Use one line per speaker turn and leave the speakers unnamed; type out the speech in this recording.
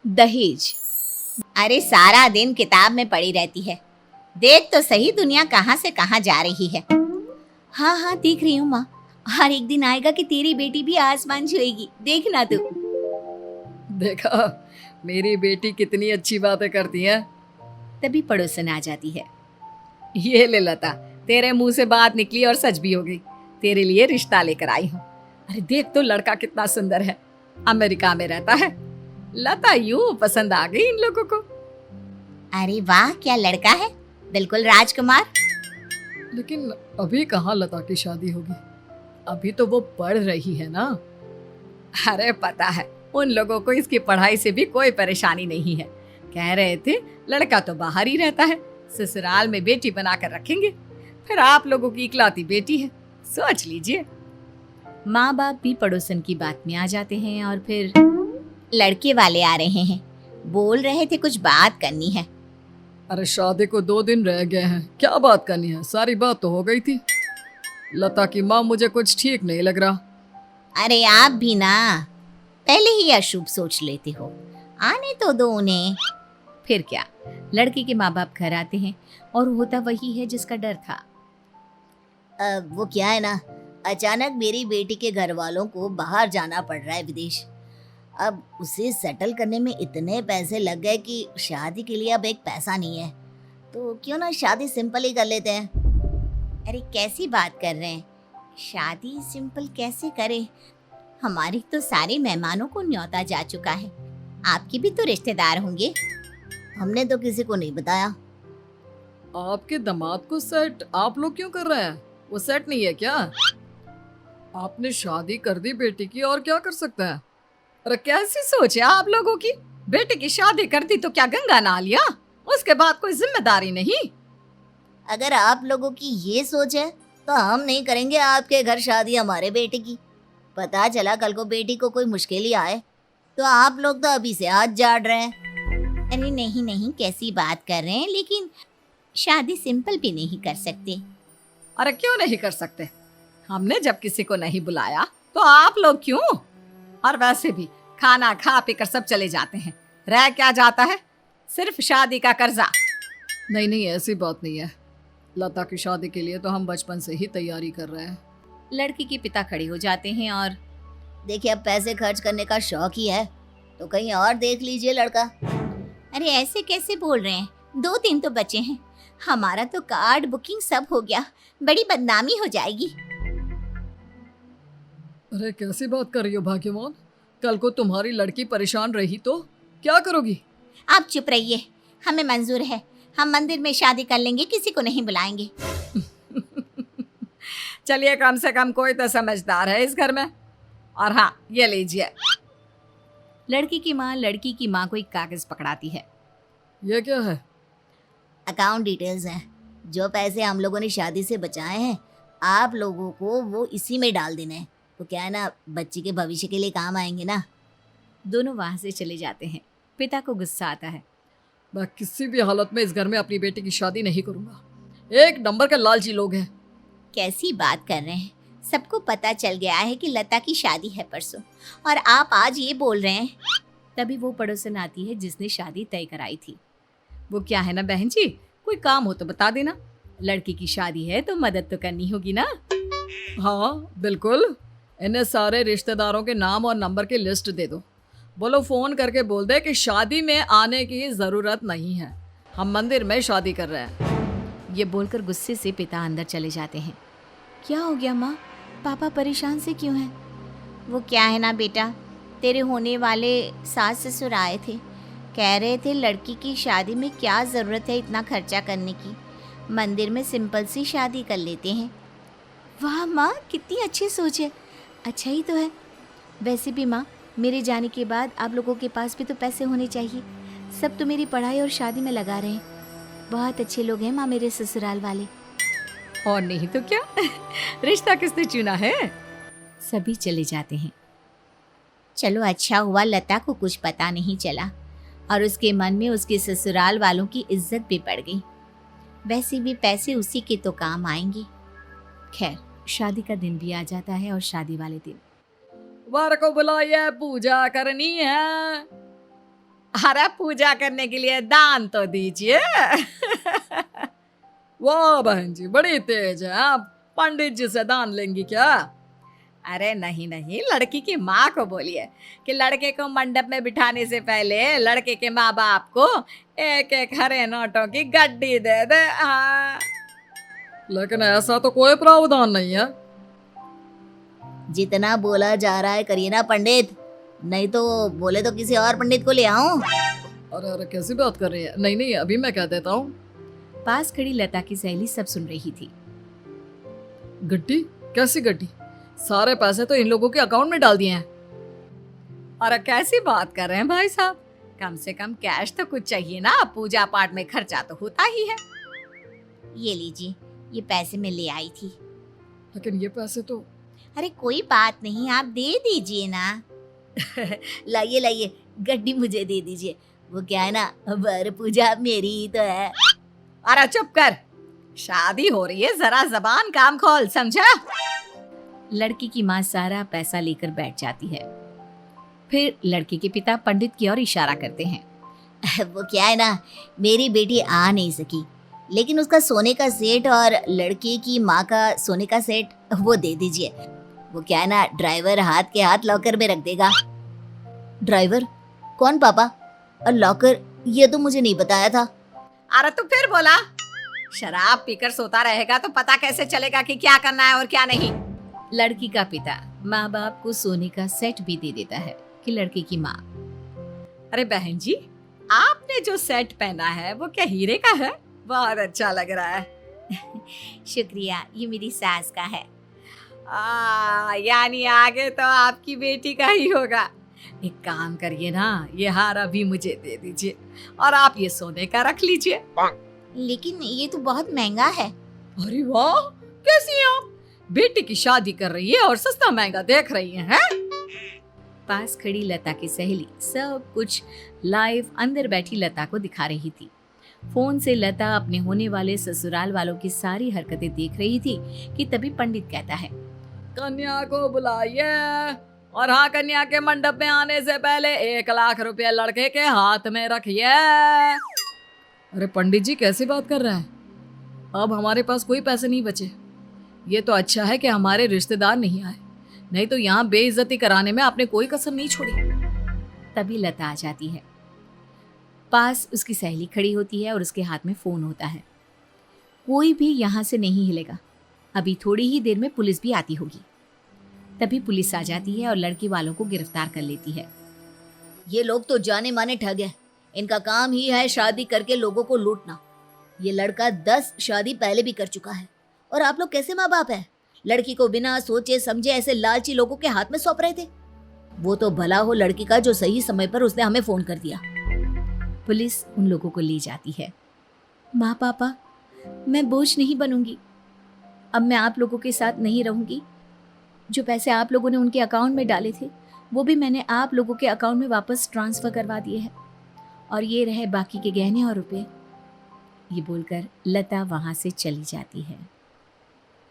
दहेज। अरे सारा दिन किताब में पड़ी रहती है, देख तो सही दुनिया कहाँ से कहाँ जा रही है। हाँ हाँ देख रही हूँ माँ, और एक दिन आएगा कि तेरी बेटी भी आसमान छुएगी, देखना तू।
देखा, मेरी बेटी कितनी अच्छी बातें करती है।
तभी पड़ोसन आ जाती है।
ये ले लता, तेरे मुंह से बात निकली और सच भी हो गई। तेरे लिए रिश्ता लेकर आई हूँ। अरे देख तो लड़का कितना सुंदर है, अमेरिका में रहता है। लता यूं पसंद आ गई इन लोगों को।
अरे वाह, क्या लड़का है, बिल्कुल राजकुमार।
लेकिन अभी कहाँ लता की शादी होगी, अभी तो वो पढ़ रही है ना। अरे पता है, उन लोगों को इसकी पढ़ाई से भी कोई परेशानी नहीं है। कह रहे थे लड़का तो बाहर ही रहता है, ससुराल में बेटी बनाकर रखेंगे। फिर आप लोगों की इकलौती बेटी है, सोच लीजिए।
माँ बाप भी पड़ोसन की बात में आ जाते हैं और फिर लड़के वाले आ रहे हैं, बोल रहे थे कुछ बात करनी है।
अरे शादी को 2 दिन रह गए हैं, क्या बात करनी है, सारी बात तो हो गई थी। लता की माँ, मुझे कुछ ठीक नहीं लग रहा।
अरे आप भी ना पहले ही अशुभ सोच लेते हो, आने तो दो उन्हें। फिर क्या, लड़के के माँ बाप घर आते हैं और होता वही है जिसका डर था। वो क्या है ना, अचानक मेरी बेटी के घर वालों को बाहर जाना पड़ रहा है विदेश। अब उसे सेटल करने में इतने पैसे लग गए कि शादी के लिए अब एक पैसा नहीं है, तो क्यों ना शादी सिंपल ही कर लेते हैं। अरे कैसी बात कर रहे हैं, शादी सिंपल कैसे करें, हमारे तो सारे मेहमानों को न्योता जा चुका है, आपके भी तो रिश्तेदार होंगे। हमने तो किसी को नहीं बताया।
आपके दामाद को सेट आप लोग क्यों कर रहे हैं, वो सेट नहीं है क्या? आपने शादी कर दी बेटी की, और क्या कर सकता है? अरे कैसी सोच है आप लोगों की, बेटे की शादी कर दी तो क्या गंगा नहा लिया, उसके बाद कोई जिम्मेदारी नहीं।
अगर आप लोगों की ये सोच है तो हम नहीं करेंगे आपके घर शादी हमारे बेटे की। पता चला कल को बेटी को कोई मुश्किल ही आए तो आप लोग तो अभी से हाथ झाड़ रहे हैं। अरे नहीं नहीं, कैसी बात कर रहे हैं, लेकिन शादी सिंपल भी नहीं कर सकते।
अरे क्यों नहीं कर सकते, हमने जब किसी को नहीं बुलाया तो आप लोग क्यों? और वैसे भी खाना खा पी कर सब चले जाते हैं, रह क्या जाता है, सिर्फ शादी का कर्जा। नहीं नहीं, ऐसी बात नहीं है, लता की शादी के लिए तो हम बचपन से ही तैयारी कर रहे हैं।
लड़की के पिता खड़े हो जाते हैं और देखिए, अब पैसे खर्च करने का शौक ही है तो कहीं और देख लीजिए लड़का। अरे ऐसे कैसे बोल रहे हैं, 2 दिन तो बचे हैं, हमारा तो कार्ड बुकिंग सब हो गया, बड़ी बदनामी हो जाएगी।
अरे कैसी बात कर रही हो भाग्यवान, कल को तुम्हारी लड़की परेशान रही तो क्या करोगी?
आप चुप रहिए, हमें मंजूर है, हम मंदिर में शादी कर लेंगे, किसी को नहीं बुलाएंगे।
चलिए, कम से कम कोई तो समझदार है इस घर में। और हाँ, ये लीजिए।
लड़की की माँ को एक कागज पकड़ाती है।
ये क्या है?
अकाउंट डिटेल्स हैं, जो पैसे हम लोगों ने शादी से बचाए हैं आप लोगों को वो इसी में डाल देने हैं, तो क्या है ना, बच्ची के भविष्य के लिए काम आएंगे ना। दोनों वहां से चले जाते हैं। पिता को गुस्सा आता है।
मैं किसी भी हालत में इस घर में अपनी बेटी की शादी नहीं करूंगा, एक नंबर के लालची लोग हैं।
कैसी बात कर रहे हैं, सबको पता चल गया है कि लता की शादी है परसों, और आप आज ये बोल रहे हैं। तभी वो पड़ोसन आती है जिसने शादी तय कराई थी।
वो क्या है ना बहन जी, कोई काम हो तो बता देना,
लड़की की शादी है तो मदद तो करनी होगी ना।
हाँ बिल्कुल, इन्हें सारे रिश्तेदारों के नाम और नंबर की लिस्ट दे दो, बोलो फोन करके बोल दे कि शादी में आने की ज़रूरत नहीं है, हम मंदिर में शादी कर रहे हैं।
ये बोलकर गुस्से से पिता अंदर चले जाते हैं। क्या हो गया माँ, पापा परेशान से क्यों हैं? वो क्या है ना बेटा, तेरे होने वाले सास ससुर आए थे, कह रहे थे लड़की की शादी में क्या ज़रूरत है इतना खर्चा करने की, मंदिर में सिंपल सी शादी कर लेते हैं। वाह माँ, कितनी अच्छी सोच है, अच्छा ही तो है। वैसे भी माँ, मेरे जाने के बाद आप लोगों के पास भी तो पैसे होने चाहिए, सब तो मेरी पढ़ाई और शादी में लगा रहे हैं। बहुत अच्छे लोग हैं माँ मेरे ससुराल वाले।
और नहीं तो क्या, रिश्ता किसने चुना है।
सभी चले जाते हैं। चलो अच्छा हुआ लता को कुछ पता नहीं चला और उसके मन में उसके ससुराल वालों की इज्जत भी बढ़ गई। वैसे भी पैसे उसी के तो काम आएंगे। खैर, शादी का दिन भी आ जाता है और शादी वाले दिन
वर को बुलाइए, पूजा करनी है। अरे पूजा करने के लिए दान तो दीजिए। वाह बहन जी, बड़ी तेज है आप। पंडित जी से दान लेंगी क्या? अरे नहीं नहीं, लड़की की माँ को बोलिए कि लड़के को मंडप में बिठाने से पहले लड़के के माँ बाप को एक एक हरे नोटों की गड्डी दे दे। हाँ। लेकिन ऐसा तो कोई प्रावधान नहीं है।
जितना बोला जा रहा है करिए ना पंडित, नहीं तो बोले तो किसी और पंडित को ले आऊं।
अरे अरे कैसी बात कर रही है? नहीं नहीं, अभी मैं कह देता हूँ।
पास खड़ी लता की सहेली सब सुन रही थी।
गड्डी? कैसी गड्डी? सारे पैसे तो इन लोगों के अकाउंट में डाल दिए हैं। अरे कैसी बात कर रहे हैं भाई साहब, कम से कम कैश तो कुछ चाहिए ना, पूजा पाठ में खर्चा तो होता ही है।
ये लीजिए, ये पैसे मैं ले आई थी।
लेकिन ये पैसे तो।
अरे कोई बात नहीं, आप दे दीजिए ना। लाइए लाइए, गड्डी मुझे दे दीजिए। वो क्या है ना, वर पूजा मेरी ही तो है।
अरे चुप कर, शादी हो रही है, जरा जबान काम खोल, समझा?
लड़की की माँ सारा पैसा लेकर बैठ जाती है। फिर लड़के के पिता पंडित की ओर इशारा करते हैं। वो क्या है ना, मेरी बेटी आ नहीं सकी, लेकिन उसका सोने का सेट और लड़के की माँ का सोने का सेट वो दे दीजिए। वो क्या है ना, ड्राइवर हाथ के हाथ लॉकर में रख देगा। ड्राइवर? कौन पापा? और लॉकर? ये तो मुझे नहीं बताया था।
अरे तू फिर बोला, शराब पीकर सोता रहेगा तो पता कैसे चलेगा कि क्या करना है और क्या नहीं।
लड़की का पिता माँ बाप को सोने का सेट भी दे देता है कि लड़के की माँ।
अरे बहन जी, आपने जो सेट पहना है वो क्या हीरे का है? बहुत अच्छा लग रहा है।
शुक्रिया, ये मेरी सास का है।
यानी आगे तो आपकी बेटी का ही होगा। एक काम करिए ना, ये हार अभी मुझे दे दीजिए और आप ये सोने का रख लीजिए।
लेकिन ये तो बहुत महंगा है।
अरे वाह, कैसी हैं आप? बेटी की शादी कर रही है और सस्ता महंगा देख रही हैं?
पास खड़ी लता की सहेली सब कुछ लाइव अंदर बैठी लता को दिखा रही थी। फोन से लता अपने होने वाले ससुराल वालों की सारी हरकतें देख रही थी कि तभी पंडित कहता है,
कन्या को बुलाइए और हाँ, कन्या के मंडप में आने से पहले 1 लाख रुपए लड़के के हाथ में रखिए। अरे पंडित जी, कैसी बात कर रहे हैं? अब हमारे पास कोई पैसे नहीं बचे। ये तो अच्छा है कि हमारे रिश्तेदार नहीं आए, नहीं तो यहाँ बेइज्जती कराने में आपने कोई कसर नहीं छोड़ी।
तभी लता आ जाती है। पास उसकी सहेली खड़ी होती है और उसके हाथ में फोन होता है। कोई भी यहाँ से नहीं हिलेगा, अभी थोड़ी ही देर में पुलिस भी आती होगी। तभी पुलिस आ जाती है और लड़की वालों को गिरफ्तार कर लेती है। ये लोग तो जाने माने ठग हैं। इनका काम ही है शादी करके लोगों को लूटना। ये लड़का 10 शादी पहले भी कर चुका है। और आप लोग कैसे माँ बाप हैं? लड़की को बिना सोचे समझे ऐसे लालची लोगों के हाथ में सौंप रहे थे। वो तो भला हो लड़की का जो सही समय पर उसने हमें फोन कर दिया। पुलिस उन लोगों को ले जाती है। माँ पापा, मैं बोझ नहीं बनूंगी। अब मैं आप लोगों के साथ नहीं रहूंगी। जो पैसे आप लोगों ने उनके अकाउंट में डाले थे वो भी मैंने आप लोगों के अकाउंट में वापस ट्रांसफर करवा दिए हैं। और ये रहे बाकी के गहने और रुपए। ये बोलकर लता वहां से चली जाती है।